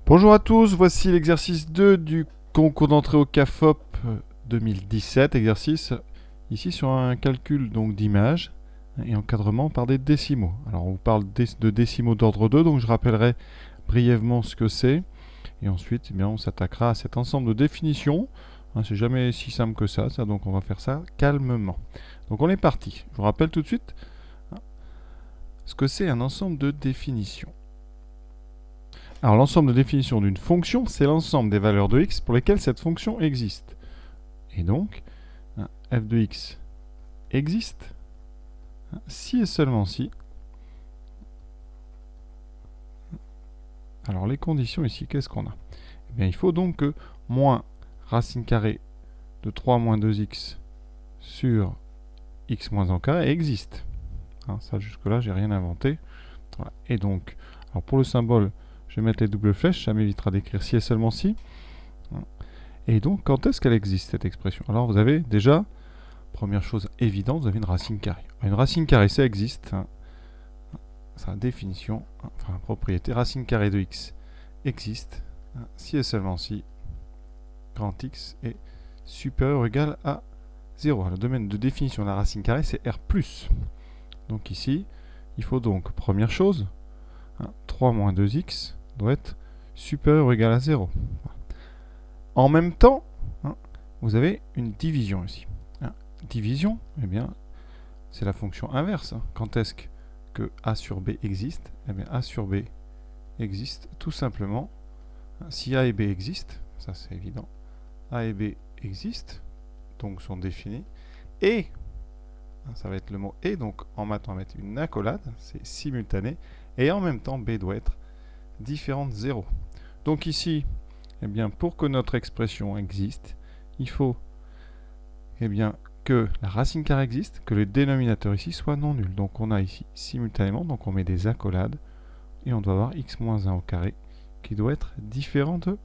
Bonjour à tous, voici l'exercice 2 du concours d'entrée au CAFOP 2017, exercice ici sur un calcul donc d'images et encadrement par des décimaux. Alors on vous parle de décimaux d'ordre 2, donc je rappellerai brièvement ce que c'est et ensuite on s'attaquera à cet ensemble de définitions. C'est jamais si simple que ça, donc on va faire ça calmement. Donc on est parti. Je vous rappelle tout de suite ce que c'est un ensemble de définitions. Alors l'ensemble de définitions d'une fonction, c'est l'ensemble des valeurs de x pour lesquelles cette fonction existe. Et donc, f de x existe si et seulement si. Alors les conditions ici, qu'est-ce qu'on a? Eh bien, il faut donc que moins racine carrée de 3 moins 2x sur x moins 1 au carré existe. Ça jusque-là, j'ai rien inventé. Voilà. Et donc, alors pour le symbole, je vais mettre les doubles flèches, ça m'évitera d'écrire si et seulement si. Et donc, quand est-ce qu'elle existe, cette expression? Alors, vous avez déjà, première chose évidente, vous avez une racine carrée. Une racine carrée, ça existe. Sa définition, enfin, propriété, racine carrée de x existe si et seulement si grand x est supérieur ou égal à 0. Alors, le domaine de définition de la racine carrée, c'est R+. Donc ici, il faut donc, première chose, 3 moins 2x doit être supérieur ou égal à 0. En même temps, vous avez une division ici. Division, eh bien, c'est la fonction inverse. Quand est-ce que a sur b existe? Eh bien, a sur b existe tout simplement si a et b existent, ça c'est évident, a et b existent, donc sont définis, et, ça va être le mot et, donc en maths on va mettre une accolade, c'est simultané, et en même temps b doit être différent de 0. Donc ici, eh bien, pour que notre expression existe, il faut eh bien, que la racine carrée existe, que le dénominateur ici soit non nul. Donc on a ici simultanément, donc on met des accolades, et on doit avoir x moins 1 au carré, qui doit être différent de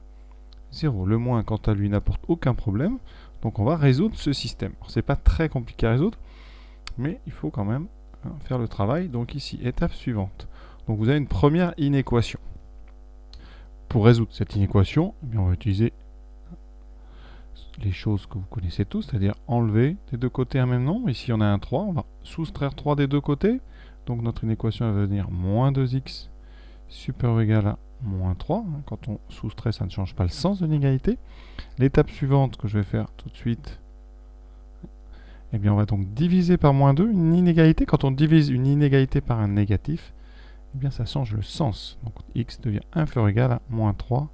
0. Le moins, quant à lui, n'apporte aucun problème, donc on va résoudre ce système. C'est pas très compliqué à résoudre, mais il faut quand même faire le travail. Donc ici, étape suivante. Donc vous avez une première inéquation. Pour résoudre cette inéquation, eh bien, on va utiliser les choses que vous connaissez tous, c'est-à-dire enlever des deux côtés un même nombre. Ici, on a un 3, on va soustraire 3 des deux côtés. Donc notre inéquation va devenir moins 2x supérieur ou égal à moins 3. Quand on soustrait, ça ne change pas le sens de l'égalité. L'étape suivante que je vais faire tout de suite, eh bien, on va donc diviser par moins 2 une inégalité. Quand on divise une inégalité par un négatif, eh bien, ça change le sens. Donc x devient inférieur ou égal à moins 3.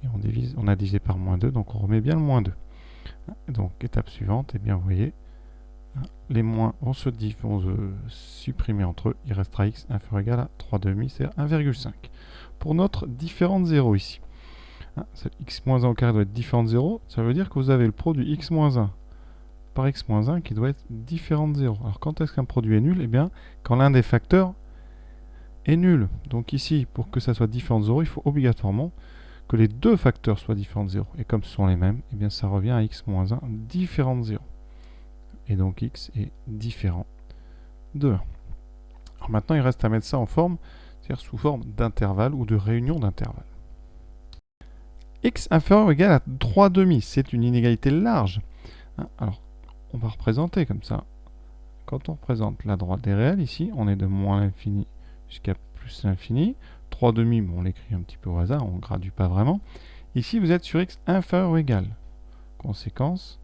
Et on a divisé par moins 2, donc on remet bien le moins 2. Donc, étape suivante, eh bien, vous voyez, les moins vont se supprimer entre eux. Il restera x inférieur ou égal à 3 demi, c'est 1,5. Pour notre différent de 0 ici, x moins 1 au carré doit être différent de 0. Ça veut dire que vous avez le produit x moins 1 par x moins 1 qui doit être différent de 0. Alors, quand est-ce qu'un produit est nul? Eh bien, quand l'un des facteurs est nul. Donc ici, pour que ça soit différent de 0, il faut obligatoirement que les deux facteurs soient différents de 0. Et comme ce sont les mêmes, eh bien ça revient à x moins 1 différent de 0. Et donc x est différent de 1. Alors maintenant, il reste à mettre ça en forme, c'est-à-dire sous forme d'intervalle ou de réunion d'intervalle. X inférieur ou égal à 3 demi, c'est une inégalité large. Alors, on va représenter comme ça. Quand on représente la droite des réels, ici, on est de moins l'infini jusqu'à plus l'infini. 3 demi, bon, on l'écrit un petit peu au hasard, on ne gradue pas vraiment. Ici, vous êtes sur x inférieur ou égal. Conséquence,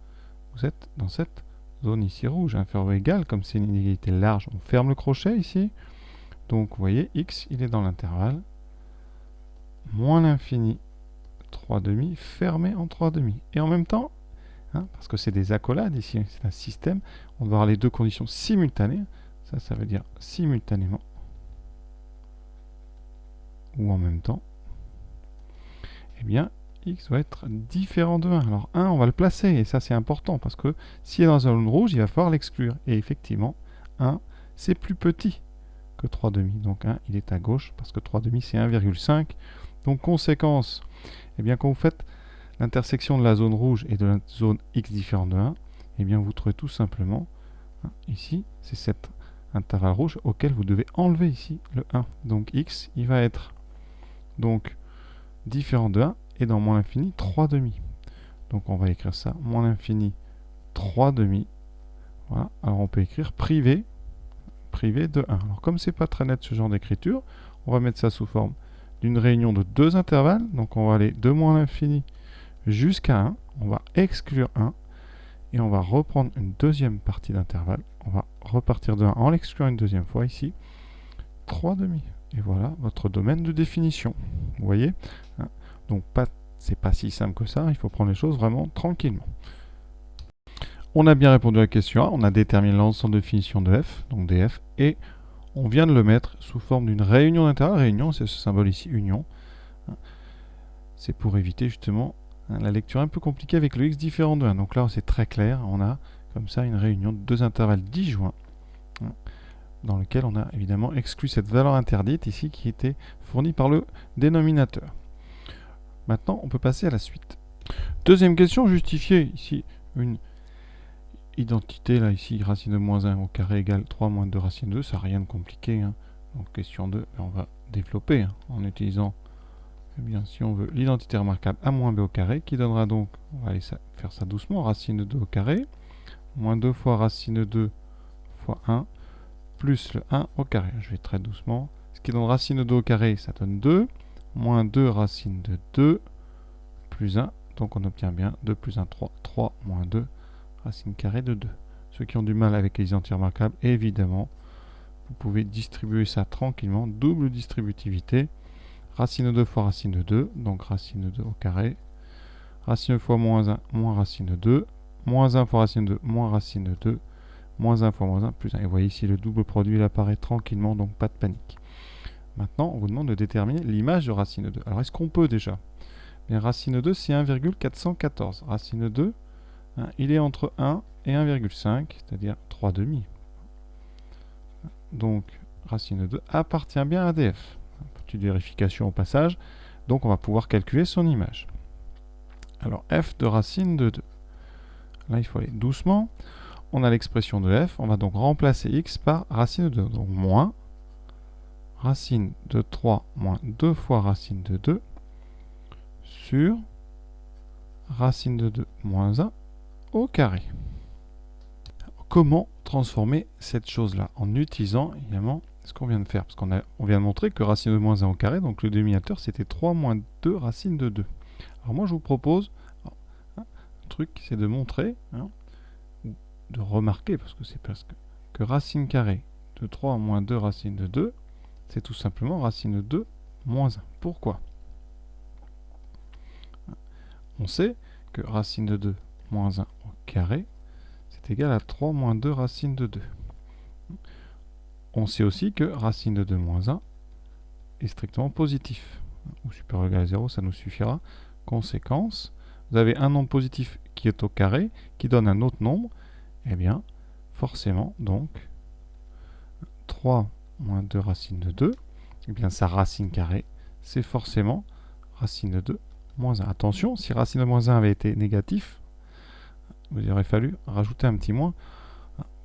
vous êtes dans cette zone ici rouge, inférieur ou égal. Comme c'est une inégalité large, on ferme le crochet ici. Donc, vous voyez, x, il est dans l'intervalle. Moins l'infini, 3 demi, fermé en 3 demi. Et en même temps, parce que c'est des accolades ici, c'est un système, on va avoir les deux conditions simultanées. Ça veut dire simultanément. Ou en même temps, eh bien, x doit être différent de 1. Alors 1, on va le placer, et ça c'est important, parce que s'il est dans un zone rouge, il va falloir l'exclure. Et effectivement, 1, c'est plus petit que 3 demi. Donc 1, il est à gauche, parce que 3 demi, c'est 1,5. Donc conséquence, eh bien, quand vous faites l'intersection de la zone rouge et de la zone x différente de 1, eh bien, vous trouvez tout simplement, ici, c'est cet intervalle rouge auquel vous devez enlever ici le 1. Donc x, il va être donc différent de 1, et dans moins l'infini, 3 demi. Donc on va écrire ça, moins l'infini, 3 demi. Voilà. Alors on peut écrire privé de 1. Alors comme c'est pas très net ce genre d'écriture, on va mettre ça sous forme d'une réunion de deux intervalles. Donc on va aller de moins l'infini jusqu'à 1. On va exclure 1. Et on va reprendre une deuxième partie d'intervalle. On va repartir de 1 en l'excluant une deuxième fois ici. 3 demi. Et voilà votre domaine de définition. Vous voyez, hein? Donc c'est pas si simple que ça. Il faut prendre les choses vraiment tranquillement. On a bien répondu à la question A, on a déterminé l'ensemble de définition de f, donc df, et on vient de le mettre sous forme d'une réunion d'intervalles. Réunion, c'est ce symbole ici, union. C'est pour éviter justement la lecture un peu compliquée avec le x différent de 1. Donc là, c'est très clair, on a comme ça une réunion de deux intervalles disjoints, dans lequel on a évidemment exclu cette valeur interdite ici qui était fournie par le dénominateur. Maintenant, on peut passer à la suite. Deuxième question, justifier ici une identité, là, ici, racine de moins 1 au carré égale 3 moins 2 racine de 2, ça n'a rien de compliqué. Hein. Donc, question 2, on va développer en utilisant, eh bien, si on veut, l'identité remarquable a moins b au carré, qui donnera donc, on va aller faire ça doucement, racine de 2 au carré, moins 2 fois racine de 2 fois 1, plus le 1 au carré. Je vais très doucement. Ce qui donne racine de 2 au carré, ça donne 2, moins 2 racine de 2, plus 1, donc on obtient bien 2 plus 1, 3, 3 moins 2, racine carrée de 2. Ceux qui ont du mal avec les identités remarquables, évidemment, vous pouvez distribuer ça tranquillement. Double distributivité. Racine de 2 fois racine de 2, donc racine de 2 au carré. Racine fois moins 1, moins racine de 2. Moins 1 fois racine de 2, moins racine de 2. Moins 1 fois moins 1, plus 1. Et vous voyez ici, le double produit il apparaît tranquillement, donc pas de panique. Maintenant, on vous demande de déterminer l'image de racine de 2. Alors, est-ce qu'on peut déjà? Bien, racine de 2, c'est 1,414. Racine de 2, il est entre 1 et 1,5, c'est-à-dire 3 demi. Donc, racine de 2 appartient bien à df. Petite vérification au passage. Donc, on va pouvoir calculer son image. Alors, f de racine de 2. Là, il faut aller doucement. On a l'expression de f. On va donc remplacer x par racine de 2. Donc, moins racine de 3 moins 2 fois racine de 2 sur racine de 2 moins 1 au carré. Comment transformer cette chose-là? En utilisant, évidemment, ce qu'on vient de faire. Parce qu'on vient de montrer que racine de moins 1 au carré, donc le dénominateur, c'était 3 moins 2 racine de 2. Alors moi, je vous propose, un truc, c'est de montrer, de remarquer, parce que c'est presque, que racine carrée de 3 moins 2 racine de 2, c'est tout simplement racine de 2 moins 1. Pourquoi? On sait que racine de 2 moins 1 au carré, c'est égal à 3 moins 2 racine de 2. On sait aussi que racine de 2 moins 1 est strictement positif. Ou supérieur ou égal à 0, ça nous suffira. Conséquence, vous avez un nombre positif qui est au carré, qui donne un autre nombre. Eh bien, forcément, donc, 3 moins 2 racine de 2, eh bien, sa racine carrée, c'est forcément racine de 2 moins 1. Attention, si racine de moins 1 avait été négatif, il aurait fallu rajouter un petit moins.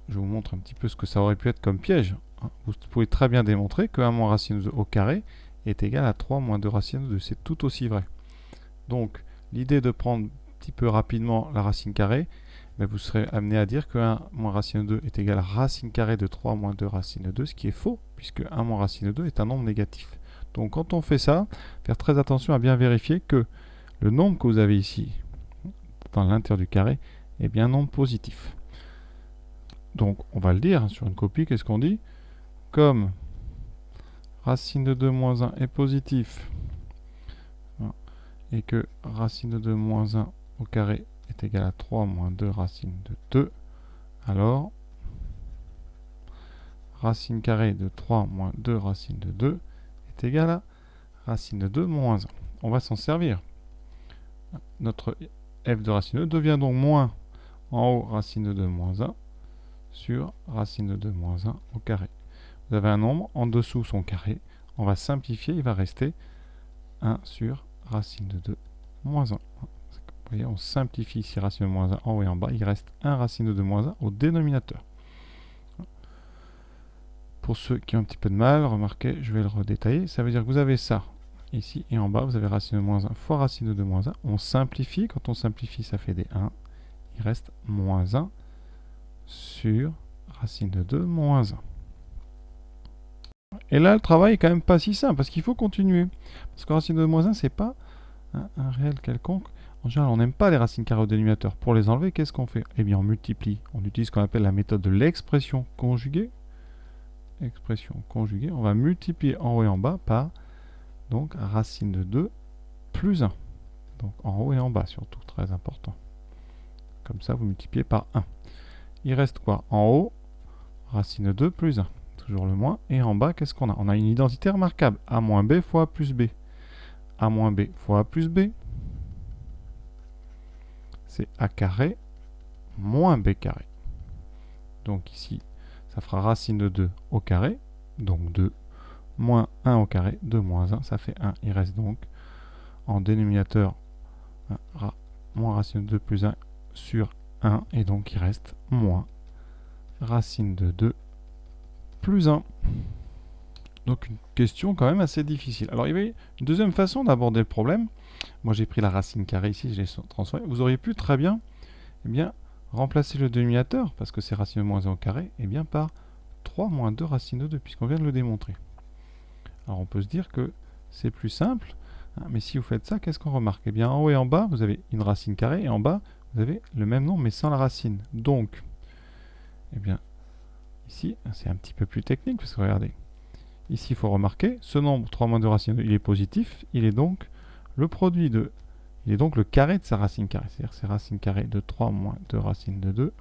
Je vous montre un petit peu ce que ça aurait pu être comme piège. Vous pouvez très bien démontrer que 1 moins racine de 2 au carré est égal à 3 moins 2 racine de 2. C'est tout aussi vrai. Donc, l'idée de prendre un petit peu rapidement la racine carrée, mais vous serez amené à dire que 1 moins racine de 2 est égal à racine carrée de 3 moins 2 racine de 2, ce qui est faux, puisque 1 moins racine de 2 est un nombre négatif. Donc, quand on fait ça, faire très attention à bien vérifier que le nombre que vous avez ici, dans l'intérieur du carré, est bien un nombre positif. Donc, on va le dire sur une copie, qu'est-ce qu'on dit? Comme racine de 2 moins 1 est positif, et que racine de 2 moins 1 au carré est égal à 3 moins 2 racine de 2, alors racine carrée de 3 moins 2 racine de 2 est égal à racine de 2 moins 1. On va s'en servir. Notre f de racine de 2 devient donc moins en haut racine de 2 moins 1 sur racine de 2 moins 1 au carré. Vous avez un nombre, en dessous son carré. On va simplifier, il va rester 1 sur racine de 2 moins 1. Vous voyez, on simplifie ici racine de moins 1 en haut et en bas. Il reste 1 racine de 2 moins 1 au dénominateur. Pour ceux qui ont un petit peu de mal, remarquez, je vais le redétailler. Ça veut dire que vous avez ça ici, et en bas, vous avez racine de moins 1 fois racine de 2 moins 1. On simplifie. Quand on simplifie, ça fait des 1. Il reste moins 1 sur racine de 2 moins 1. Et là, le travail est quand même pas si simple, parce qu'il faut continuer. Parce que racine de 2 moins 1, c'est pas un réel quelconque. En général, on n'aime pas les racines carrées au dénominateur. Pour les enlever, qu'est-ce qu'on fait? Eh bien, on multiplie. On utilise ce qu'on appelle la méthode de l'expression conjuguée. Expression conjuguée. On va multiplier en haut et en bas par donc racine de 2 plus 1. Donc en haut et en bas surtout, très important. Comme ça, vous multipliez par 1. Il reste quoi? En haut, racine de 2 plus 1. Toujours le moins. Et en bas, qu'est-ce qu'on a? On a une identité remarquable. A moins B fois A plus B. A moins B fois A plus B. C'est A carré moins B carré. Donc ici, ça fera racine de 2 au carré. Donc 2 moins 1 au carré. 2 moins 1, ça fait 1. Il reste donc en dénominateur moins racine de 2 plus 1 sur 1. Et donc il reste moins racine de 2 plus 1. Donc une question quand même assez difficile. Alors il y avait une deuxième façon d'aborder le problème. Moi j'ai pris la racine carrée ici, je l'ai transformée. Vous auriez pu très bien, remplacer le dénominateur, parce que c'est racine de moins 1 au carré, par 3 moins 2 racine de 2, puisqu'on vient de le démontrer. Alors on peut se dire que c'est plus simple, mais si vous faites ça, qu'est-ce qu'on remarque? Eh bien en haut et en bas, vous avez une racine carrée, et en bas, vous avez le même nombre, mais sans la racine. Donc, ici, c'est un petit peu plus technique, parce que regardez, ici il faut remarquer, ce nombre 3 moins 2 racine de 2, il est positif, il est donc le produit de... Il est donc le carré de sa racine carrée, c'est-à-dire c'est racine carrée de 3 moins 2 racine de 2.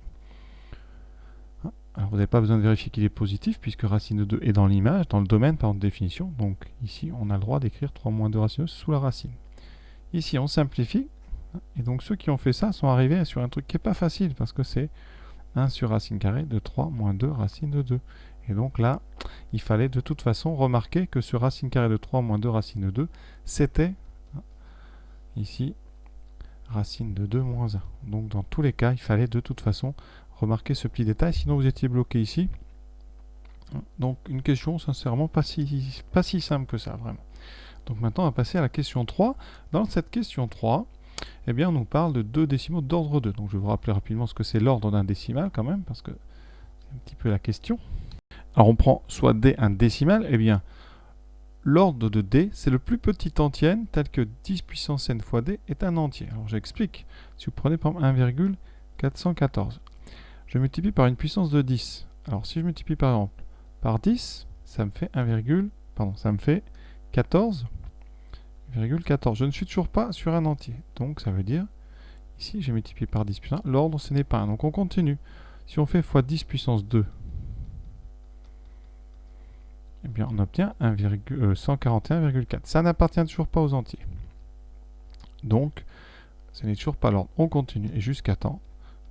Alors vous n'avez pas besoin de vérifier qu'il est positif, puisque racine de 2 est dans l'image, dans le domaine par définition. Donc ici, on a le droit d'écrire 3 moins 2 racine de 2 sous la racine. Ici, on simplifie. Et donc ceux qui ont fait ça sont arrivés sur un truc qui n'est pas facile, parce que c'est 1 sur racine carrée de 3 moins 2 racine de 2. Et donc là, il fallait de toute façon remarquer que ce racine carrée de 3 moins 2 racine de 2, c'était ici racine de 2 moins 1. Donc dans tous les cas, il fallait de toute façon remarquer ce petit détail, sinon vous étiez bloqué ici. Donc une question sincèrement pas si simple que ça, vraiment. Donc maintenant on va passer à la question 3. Dans cette question 3, on nous parle de deux décimaux d'ordre 2. Donc je vais vous rappeler rapidement ce que c'est l'ordre d'un décimal quand même, parce que c'est un petit peu la question. Alors on prend soit D un décimal, l'ordre de D, c'est le plus petit entier, tel que 10 puissance n fois D est un entier. Alors j'explique. Si vous prenez par exemple 1,414, je multiplie par une puissance de 10. Alors si je multiplie par exemple par 10, ça me fait 14,14. Je ne suis toujours pas sur un entier. Donc ça veut dire, ici j'ai multiplié par 10 puissance 1, l'ordre ce n'est pas 1. Donc on continue. Si on fait fois 10 puissance 2, on obtient 141,4. Ça n'appartient toujours pas aux entiers. Donc, ce n'est toujours pas l'ordre. On continue et jusqu'à temps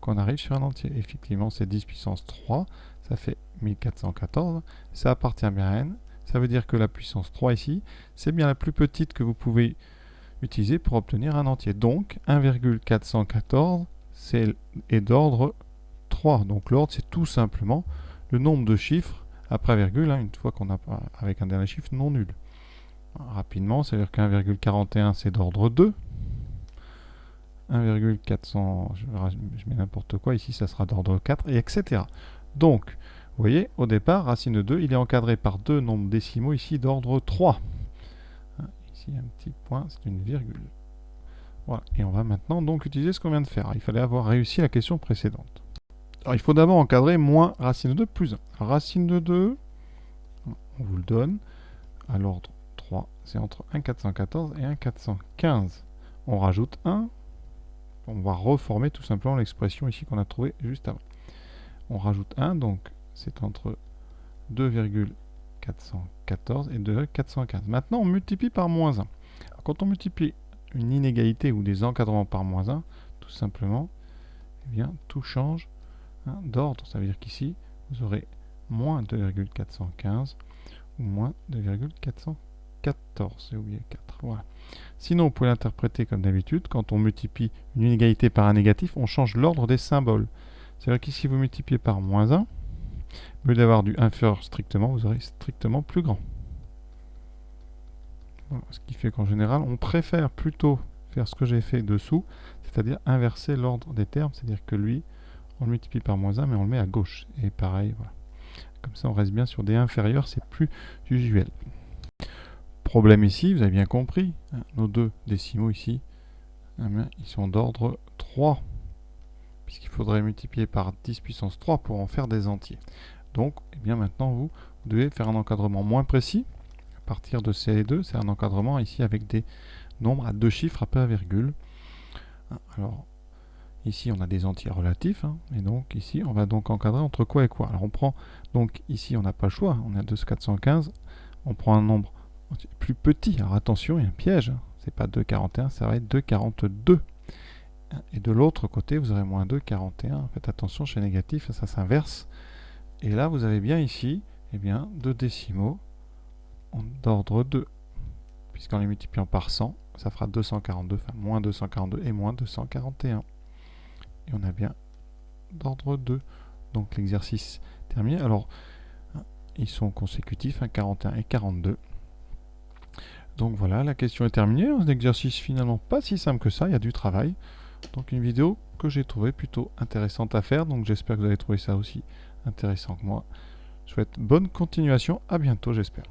qu'on arrive sur un entier. Effectivement, c'est 10 puissance 3, ça fait 1414. Ça appartient bien à n. Ça veut dire que la puissance 3 ici, c'est bien la plus petite que vous pouvez utiliser pour obtenir un entier. Donc, 1,414 est d'ordre 3. Donc, l'ordre, c'est tout simplement le nombre de chiffres après virgule, une fois qu'on a avec un dernier chiffre non nul. Rapidement, ça veut dire qu'1,41 c'est d'ordre 2. 1,400, je mets n'importe quoi, ici ça sera d'ordre 4, et etc. Donc, vous voyez, au départ, racine de 2, il est encadré par deux nombres décimaux ici d'ordre 3. Ici, un petit point, c'est une virgule. Voilà, et on va maintenant donc utiliser ce qu'on vient de faire. Il fallait avoir réussi la question précédente. Alors, il faut d'abord encadrer moins racine de 2 plus 1. Alors, racine de 2, on vous le donne, à l'ordre 3, c'est entre 1,414 et 1,415. On rajoute 1, on va reformer tout simplement l'expression ici qu'on a trouvée juste avant. On rajoute 1, donc c'est entre 2,414 et 2,415. Maintenant, on multiplie par moins 1. Alors, quand on multiplie une inégalité ou des encadrements par moins 1, tout simplement, tout change d'ordre. Ça veut dire qu'ici, vous aurez moins 2,415 ou moins 2,414. J'ai oublié 4. Voilà. Sinon, vous pouvez l'interpréter comme d'habitude. Quand on multiplie une inégalité par un négatif, on change l'ordre des symboles. C'est-à-dire qu'ici, vous multipliez par moins 1. Au lieu d'avoir du inférieur strictement, vous aurez strictement plus grand. Voilà, ce qui fait qu'en général, on préfère plutôt faire ce que j'ai fait dessous, c'est-à-dire inverser l'ordre des termes, c'est-à-dire que lui, on le multiplie par moins 1, mais on le met à gauche. Et pareil, voilà. Comme ça, on reste bien sur des inférieurs, c'est plus usuel. Problème ici, vous avez bien compris, hein, nos deux décimaux ici, ils sont d'ordre 3, puisqu'il faudrait multiplier par 10 puissance 3 pour en faire des entiers. Donc, eh bien maintenant, vous devez faire un encadrement moins précis. À partir de CE2, c'est un encadrement ici avec des nombres à deux chiffres après la virgule. Alors, ici, on a des entiers relatifs, hein, et donc ici, on va donc encadrer entre quoi et quoi. Alors, on prend, donc ici, on n'a pas le choix, on a 2,415, on prend un nombre plus petit. Alors, attention, il y a un piège, hein. C'est pas 2,41, ça va être 2,42. Et de l'autre côté, vous aurez moins 2,41. Faites attention, chez négatif, ça s'inverse. Et là, vous avez bien ici, eh bien, deux décimaux d'ordre 2. Puisqu'en les multipliant par 100, ça fera 242, enfin moins 242 et moins 241. Et on a bien d'ordre 2. Donc l'exercice terminé. Alors, ils sont consécutifs, 41 et 42. Donc voilà, la question est terminée. Un exercice finalement pas si simple que ça, il y a du travail. Donc une vidéo que j'ai trouvé plutôt intéressante à faire. Donc j'espère que vous avez trouvé ça aussi intéressant que moi. Je vous souhaite bonne continuation. À bientôt, j'espère.